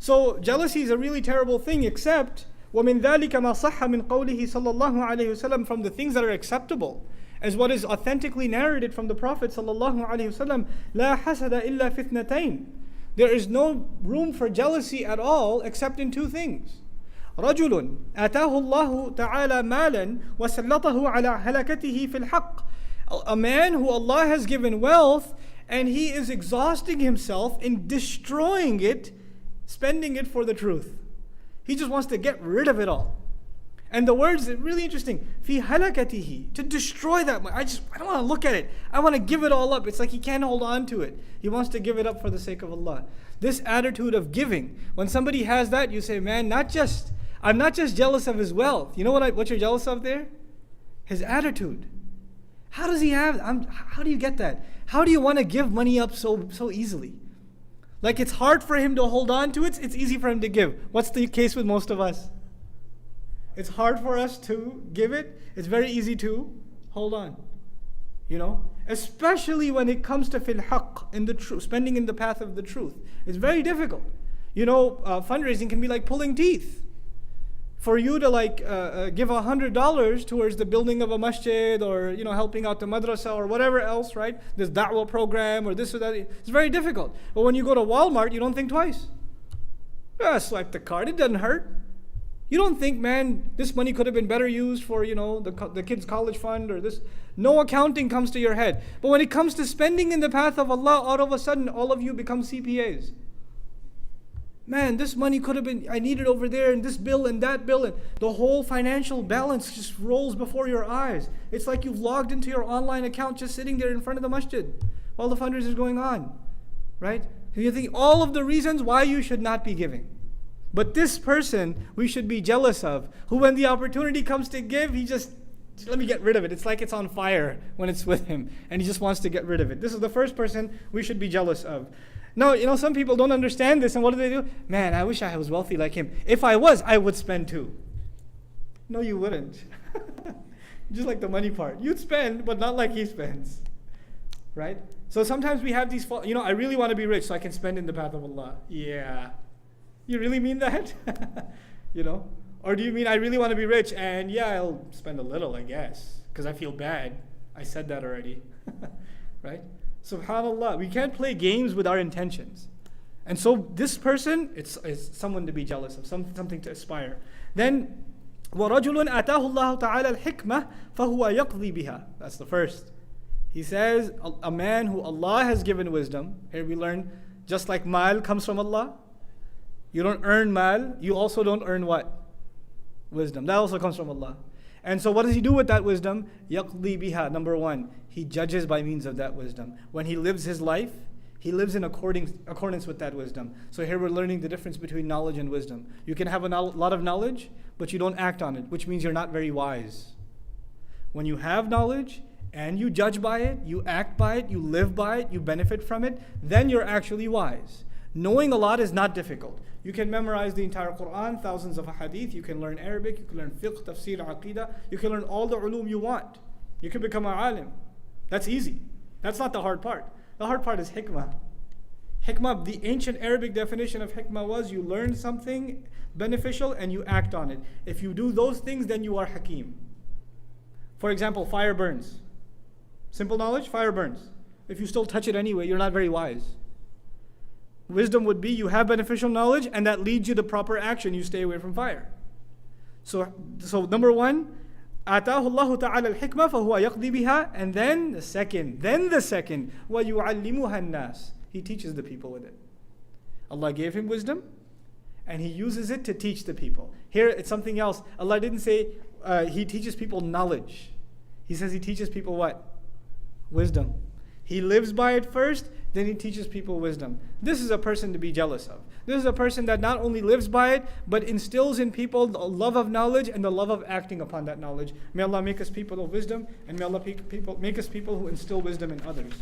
So jealousy is a really terrible thing, except وَمِن ذَلِكَ مَا صَحَّ مِن قَوْلِهِ sallallahu alayhi wasallam, from the things that are acceptable, as what is authentically narrated from the Prophet sallallahu alayhi wasallam, لَا حَسَدَ إِلَّا فِتْنَتَيْن. There is no room for jealousy at all except in two things. رَجُلٌ آتَاهُ اللَّهُ تَعَالَى مَالًا وَسَلَّطَهُ عَلَى هَلَكَتِهِ فِي الْحَقِّ. A man who Allah has given wealth and he is exhausting himself in destroying it, spending it for the truth. He just wants to get rid of it all. And the words are really interesting. Fi halakatihi, to destroy that. I don't want to look at it. I want to give it all up. It's like he can't hold on to it. He wants to give it up for the sake of Allah. This attitude of giving, when somebody has that, you say, man, I'm not just jealous of his wealth. You know what you're jealous of there? His attitude. How does he have? How do you get that? How do you want to give money up so easily? Like it's hard for him to hold on to it. It's easy for him to give. What's the case with most of us? It's hard for us to give it. It's very easy to hold on. You know, especially when it comes to fil haqq, in the truth, spending in the path of the truth. It's very difficult. You know, fundraising can be like pulling teeth. For you to give $100 towards the building of a masjid, or helping out the madrasa or whatever else, right? This da'wah program or this or that, it's very difficult. But when you go to Walmart, you don't think twice. Swipe the card, it doesn't hurt. You don't think, man, this money could have been better used for the kids' college fund or this. No accounting comes to your head. But when it comes to spending in the path of Allah, all of a sudden all of you become CPAs. Man, this money could have been, I need it over there, and this bill and that bill, and the whole financial balance just rolls before your eyes. It's like you've logged into your online account just sitting there in front of the masjid while the fundraiser is going on, right? So you think all of the reasons why you should not be giving. But this person we should be jealous of, who when the opportunity comes to give, he just let me get rid of it. It's like it's on fire when it's with him, and he just wants to get rid of it. This is the first person we should be jealous of. No, some people don't understand this, and what do? Man, I wish I was wealthy like him. If I was, I would spend too. No, you wouldn't. Just like the money part. You'd spend, but not like he spends. Right? So sometimes we have these, I really want to be rich so I can spend in the path of Allah. Yeah. You really mean that? Or do you mean I really want to be rich and I'll spend a little, I guess, because I feel bad. I said that already. Right? Subhanallah, we can't play games with our intentions. And so this person, it's someone to be jealous of, something to aspire. Then, وَرَجُلٌ آتَاهُ اللَّهُ تَعَالَى الْحِكْمَةِ فَهُوَ يَقْضِي بِهَا. That's the first. He says, a man who Allah has given wisdom. Here we learn, just like mal comes from Allah, you don't earn mal, you also don't earn what? Wisdom. That also comes from Allah. And so what does he do with that wisdom? يَقْضِي بِهَا. Number one, he judges by means of that wisdom. When he lives his life, he lives in accordance with that wisdom. So here we're learning the difference between knowledge and wisdom. You can have a lot of knowledge, but you don't act on it, which means you're not very wise. When you have knowledge and you judge by it, you act by it, you live by it, you benefit from it, then you're actually wise. Knowing a lot is not difficult. You can memorize the entire Quran, thousands of hadith, you can learn Arabic, you can learn fiqh, tafsir, aqidah, you can learn all the ulum you want. You can become an alim. That's easy. That's not the hard part. The hard part is hikmah. Hikmah, the ancient Arabic definition of hikmah was you learn something beneficial and you act on it. If you do those things, then you are hakim. For example, fire burns. Simple knowledge, fire burns. If you still touch it anyway, you're not very wise. Wisdom would be you have beneficial knowledge and that leads you to proper action. You stay away from fire. So number one, آتاه الله تعالى الحكمة فهو يقضي بها. And then the second, وَيُعَلِّمُهَا النَّاسِ. He teaches the people with it. Allah gave him wisdom and he uses it to teach the people. Here it's something else. Allah didn't say he teaches people knowledge. He says he teaches people what? Wisdom. He lives by it first, then he teaches people wisdom. This is a person to be jealous of. This is a person that not only lives by it, but instills in people the love of knowledge and the love of acting upon that knowledge. May Allah make us people of wisdom, and may Allah make us people who instill wisdom in others.